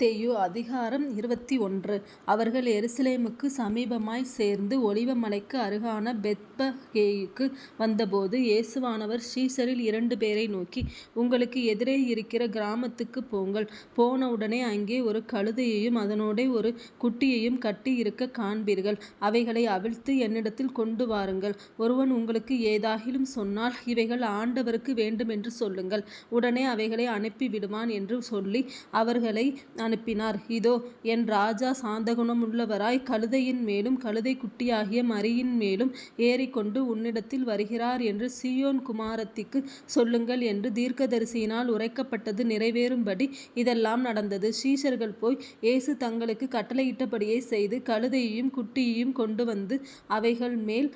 மத்தேயு அதிகாரம் 21. அவர்கள் எருசலேமுக்கு சமீபமாய் சேர்ந்து ஒலிவ மலைக்கு அருகான பெத்பகேயுக்கு வந்தபோது, இயேசுவானவர் சீஷரில் 2 பேரை நோக்கி, உங்களுக்கு எதிரே இருக்கிற கிராமத்துக்குப் போங்கள். போனவுடனே அங்கே ஒரு கழுதையையும் அதனோடே ஒரு குட்டியையும் கட்டி இருக்கக் காண்பீர்கள். அவைகளை அவிழ்த்து என்னிடத்தில் கொண்டு வாருங்கள். ஒருவன் உங்களுக்கு ஏதாகிலும் சொன்னால், இவைகள் ஆண்டவருக்கு வேண்டுமென்று சொல்லுங்கள். உடனே அவைகளை அனுப்பிவிடுவான் என்று சொல்லி அவர்களை அனுப்பினார். இதோ, என் ராஜா சாந்தகுணமுள்ளவராய் கழுதையின் மேலும் கழுதை குட்டியாகிய மரியின் மேலும் ஏறிக்கொண்டு உன்னிடத்தில் வருகிறார் என்று சீயோன் குமாரத்திக்குச் சொல்லுங்கள் என்று தீர்க்கதரிசியினால் உரைக்கப்பட்டது நிறைவேறும்படி இதெல்லாம் நடந்தது. சீஷர்கள் போய் இயேசு தங்களுக்குக் கட்டளையிட்டபடியே செய்து, கழுதையையும் குட்டியையும் கொண்டு வந்து அவைகள் மேல்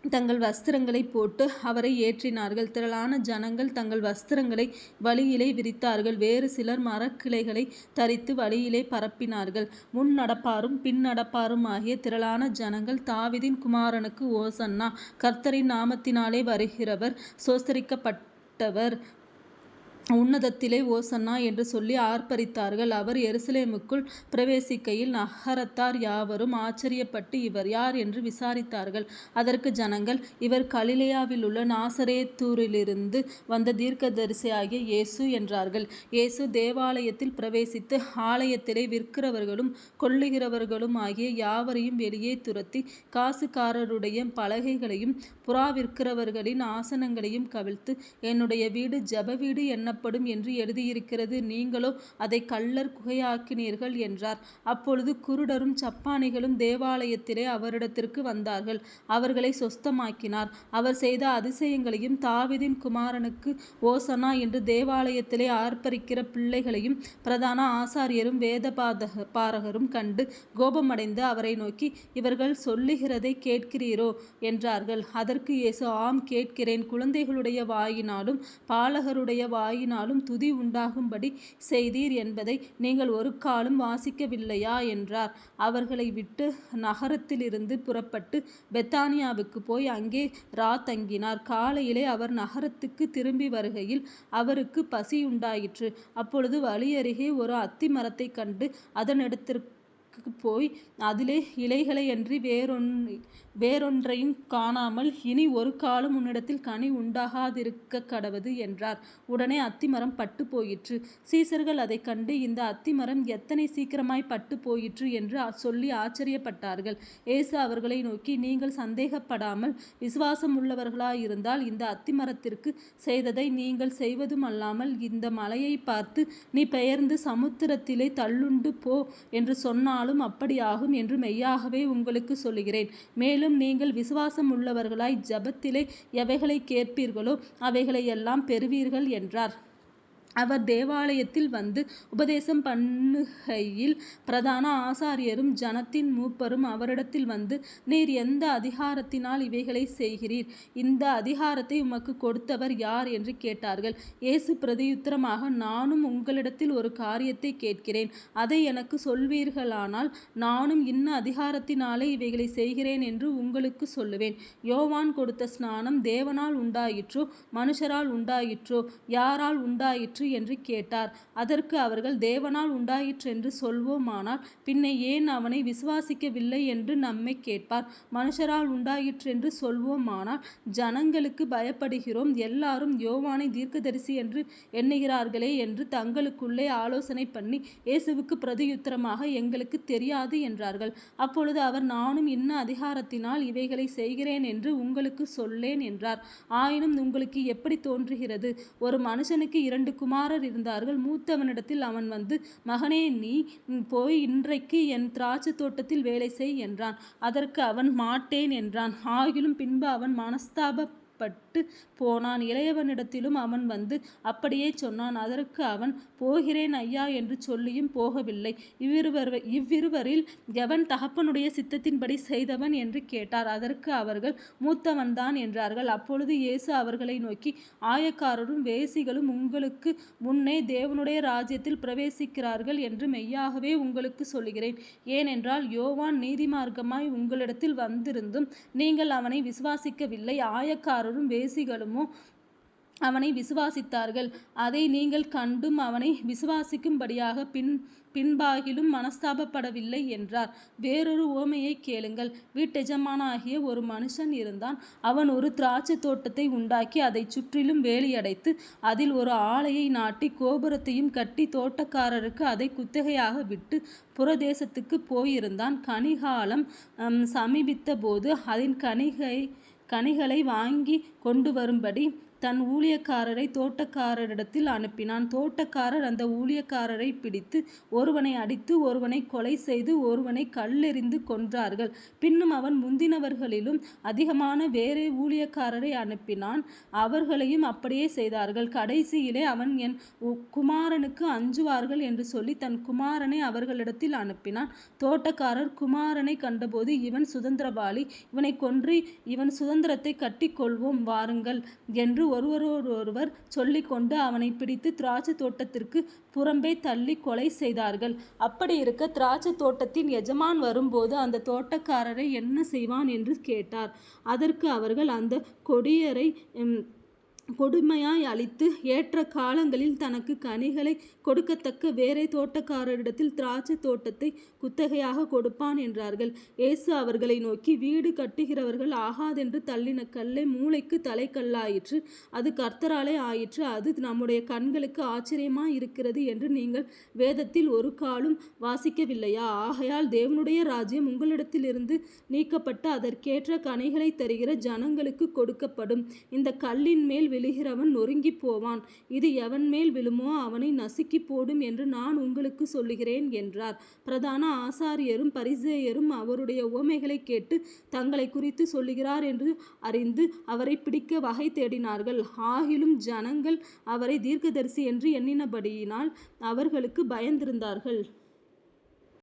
தங்கள் வஸ்திரங்களைப் போட்டு அவரை ஏற்றினார்கள். திரளான ஜனங்கள் தங்கள் வஸ்திரங்களை வழியிலே விரித்தார்கள். வேறு சிலர் மரக்கிளைகளைத் தரித்து வழியிலே பரப்பினார்கள். முன் நடப்பாரும் பின் நடப்பாருமாகிய திரளான ஜனங்கள், தாவீதின் குமாரனுக்கு ஓசன்னா, கர்த்தரின் நாமத்தினாலே வருகிறவர் ஸ்தோத்திரிக்கப்பட்டவர், உன்னதத்திலே ஓசன்னா என்று சொல்லி ஆர்ப்பரித்தார்கள். அவர் எருசலேமுக்குள் பிரவேசிக்கையில் நகரத்தார் யாவரும் ஆச்சரியப்பட்டு, இவர் யார் என்று விசாரித்தார்கள். அதற்கு ஜனங்கள், இவர் கலிலேயாவிலுள்ள நாசரேத்தூரிலிருந்து வந்த தீர்க்கதரிசியாகிய இயேசு என்றார்கள். இயேசு தேவாலயத்தில் பிரவேசித்து, ஆலயத்திலே விற்கிறவர்களும் கொள்ளுகிறவர்களும் ஆகிய யாவரையும் வெளியே துரத்தி, காசுக்காரருடைய பலகைகளையும் புறா விற்கிறவர்களின் ஆசனங்களையும் கவிழ்த்து, என்னுடைய வீடு ஜெப வீடு என்னப்படும் என்று எழுதியிருக்கிறது, நீங்களோ அதை கள்ளர் குகையாக்கினீர்கள் என்றார். அப்பொழுது குருடரும் சப்பாணிகளும் தேவாலயத்திலே அவரிடத்திற்கு வந்தார்கள். அவர்களை சொஸ்தமாக்கினார். அவர் செய்த அதிசயங்களையும், தாவீதின் குமாரனுக்கு ஓசன்னா என்று தேவாலயத்திலே ஆர்ப்பரிக்கிற பிள்ளைகளையும் பிரதான ஆசாரியரும் வேதபாரகரும் கண்டு கோபமடைந்து அவரை நோக்கி, இவர்கள் சொல்லுகிறதை கேட்கிறீரோ என்றார்கள். அதற்கு இயேசு, ஆம், கேட்கிறேன். குழந்தைகளுடைய வாயினாலும் பாலகருடைய வாயினாலும் துதி உண்டாகும்படி செய்தீர் என்பதை நீங்கள் ஒரு காலும் வாசிக்கவில்லையா என்றார். அவர்களை விட்டு நகரத்திலிருந்து புறப்பட்டு பெத்தானியாவுக்குப் போய் அங்கே தங்கினார். காலையிலே அவர் நகரத்துக்கு திரும்பி வருகையில் அவருக்கு பசியுண்டாயிற்று. அப்பொழுது வழியருகே ஒரு அத்தி மரத்தைக் கண்டு அதனிடத்திற்கு போய், அதிலே இலைகளையன்றி வேறொன்றையும் காணாமல், இனி ஒரு காலம் உன்னிடத்தில் கனி உண்டாகாதிருக்கக் கடவது என்றார். உடனே அத்திமரம் பட்டு போயிற்று. சீஷர்கள் அதைக் கண்டு, இந்த அத்திமரம் எத்தனை சீக்கிரமாய் பட்டு போயிற்று என்று சொல்லி ஆச்சரியப்பட்டார்கள். இயேசு அவர்களை நோக்கி, நீங்கள் சந்தேகப்படாமல் விசுவாசமுள்ளவர்களாயிருந்தால், இந்த அத்திமரத்திற்கு செய்ததை நீங்கள் செய்வதுமல்லாமல், இந்த மலையைப் பார்த்து, நீ பெயர்ந்து சமுத்திரத்திலே தள்ளுண்டு போ என்று சொன்னாலும் அப்படியாகும் என்று மெய்யாகவே உங்களுக்கு சொல்லுகிறேன். மேலும் நீங்கள் விசுவாசமுள்ளவர்களாய் ஜெபத்திலே எவைகளைக் கேட்பீர்களோ அவைகளையெல்லாம் பெறுவீர்கள் என்றார். அவர் தேவாலயத்தில் வந்து உபதேசம் பண்ணுகையில் பிரதான ஆசாரியரும் ஜனத்தின் மூப்பரும் அவரிடத்தில் வந்து, நீர் எந்த அதிகாரத்தினால் இவைகளைச் செய்கிறீர்? இந்த அதிகாரத்தை உமக்கு கொடுத்தவர் யார் என்று கேட்டார்கள். இயேசு பிரதியுத்தரமாக, நானும் உங்களிடத்தில் ஒரு காரியத்தைக் கேட்கிறேன். அதை எனக்கு சொல்வீர்களானால், நானும் இன்ன அதிகாரத்தினாலே இவைகளை செய்கிறேன் என்று உங்களுக்கு சொல்லுவேன். யோவான் கொடுத்த ஸ்நானம் தேவனால் உண்டாயிற்றோ மனுஷரால் உண்டாயிற்றோ? யாரால் உண்டாயிற்று என்று கேட்டார். அதற்கு அவர்கள், தேவனால் உண்டாயிற்றென்று சொல்வோமானால் பின்னே ஏன் அவனை விசுவாசிக்கவில்லை என்று நம்மைக் கேட்பார்? மனுஷரால் உண்டாயிற்றென்று சொல்வோமானால் ஜனங்களுக்கு பயப்படுகிறோம், எல்லாரும் யோவானை தீர்க்கதரிசி என்று எண்ணுகிறார்களே என்று தங்களுக்குள்ளே ஆலோசனை பண்ணி இயேசுவுக்கு பிரதியுத்தரமாக, எங்களுக்குத் தெரியாது என்றார்கள். அப்பொழுது அவர், நானும் இன்ன அதிகாரத்தினால் இவைகளை செய்கிறேன் என்று உங்களுக்கு சொல்லேன் என்றார். ஆயினும் உங்களுக்கு எப்படி தோன்றுகிறது? ஒரு மனுஷனுக்கு 2 குமாரர் இருந்தார்கள். மூத்தவனிடத்தில் அவன் வந்து, மகனே, நீ போய் இன்றைக்கு என் திராட்சைத் தோட்டத்தில் வேலை செய் என்றான். அதற்கு அவன், மாட்டேன் என்றான். ஆகிலும் பின்பு அவன் மனஸ்தாபப்பட்டு போனான். இளையவனிடத்திலும் அவன் வந்து அப்படியே சொன்னான். அதற்கு அவன், போகிறேன் ஐயா என்று சொல்லியும் போகவில்லை. இவ்விருவரில் எவன் தகப்பனுடைய சித்தத்தின்படி செய்தவன் என்று கேட்டார். அதற்கு அவர்கள், மூத்தவன்தான் என்றார்கள். அப்பொழுது இயேசு அவர்களை நோக்கி, ஆயக்காரரும் வேசிகளும் உங்களுக்கு முன்னே தேவனுடைய ராஜ்யத்தில் பிரவேசிக்கிறார்கள் என்று மெய்யாகவே உங்களுக்கு சொல்லுகிறேன். ஏனென்றால் யோவான் நீதிமார்க்கமாய் உங்களிடத்தில் வந்திருந்தும் நீங்கள் அவனை விசுவாசிக்கவில்லை. ஆயக்காரரும் வேசிகளுமோ அவனை விசுவாசித்தார்கள். அதை நீங்கள் கண்டும் அவனை விசுவாசிக்கும்படியாக பின்பாகிலும் மனஸ்தாபப்படவில்லை என்றார். வேறொரு உவமையைக் கேளுங்கள். வீட்டெஜமானாகிய ஒரு மனுஷன் இருந்தான். அவன் ஒரு திராட்சைத் தோட்டத்தை உண்டாக்கி அதைச் சுற்றிலும் வேலியடைத்து அதில் ஒரு ஆலையை நாட்டி கோபுரத்தையும் கட்டி தோட்டக்காரருக்கு அதை குத்தகையாக விட்டு புறதேசத்துக்குப் போயிருந்தான். கனிகாலம் சமீபித்த போது அதன் கனிகளை வாங்கி கொண்டு வரும்படி தன் ஊழியக்காரரை தோட்டக்காரரிடத்தில் அனுப்பினான். தோட்டக்காரர் அந்த ஊழியக்காரரை பிடித்து ஒருவனை அடித்து ஒருவனை கொலை செய்து ஒருவனை கல்லெறிந்து கொன்றார்கள். பின்னும் அவன் முந்தினவர்களிலும் அதிகமான வேறே ஊழியக்காரரை அனுப்பினான். அவர்களையும் அப்படியே செய்தார்கள். கடைசியிலே அவன் என் குமாரனுக்கு அஞ்சுவார்கள் என்று சொல்லி தன் குமாரனை அவர்களிடத்தில் அனுப்பினான். தோட்டக்காரர் குமாரனை கண்டபோது, இவன் சுதந்திரவாளி, இவனை கொன்று இவன் சுதந்திரத்தை கட்டிக் கொள்வோம் வாருங்கள் என்று ஒருவரோடொருவர் சொல்லிக்கொண்டு அவனை பிடித்து திராட்சை தோட்டத்திற்கு புறம்பே தள்ளி கொலை செய்தார்கள். அப்படி இருக்க திராட்சை தோட்டத்தின் எஜமான் வரும்போது அந்த தோட்டக்காரரை என்ன செய்வான் என்று கேட்டார். அதற்கு அவர்கள், அந்த கொடியரை கொடுமையாய் அழித்து ஏற்ற காலங்களில் தனக்கு கனிகளை கொடுக்கத்தக்க வேறே தோட்டக்காரரிடத்தில் திராட்சை தோட்டத்தை குத்தகையாக கொடுப்பான் என்றார்கள். இயேசு அவர்களை நோக்கி, வீடு கட்டுகிறவர்கள் ஆகாதென்று தள்ளின கல்லே மூலைக்கு தலைக்கல்லாயிற்று. அது கர்த்தராலே ஆயிற்று. அது நம்முடைய கண்களுக்கு ஆச்சரியமாய் இருக்கிறது என்று நீங்கள் வேதத்தில் ஒரு காலும் வாசிக்கவில்லையா? ஆகையால் தேவனுடைய ராஜ்யம் உங்களிடத்திலிருந்து நீக்கப்பட்டு அதற்கேற்ற கனிகளை தருகிற ஜனங்களுக்கு கொடுக்கப்படும். இந்த கல்லின் மேல் விழுகிறவன் நொறுங்கி போவான். இது எவன் மேல் விழுமோ அவனை நசுக்கி போடும் என்று நான் உங்களுக்கு சொல்லுகிறேன் என்றார். பிரதான ஆசாரியரும் பரிசேயரும் அவருடைய உவமைகளை கேட்டு தங்களை குறித்து சொல்லுகிறார் என்று அறிந்து அவரை பிடிக்க வகை தேடினார்கள். ஆகிலும் ஜனங்கள் அவரை தீர்க்கதரிசி என்று எண்ணினபடியினால் அவர்களுக்கு பயந்திருந்தார்கள்.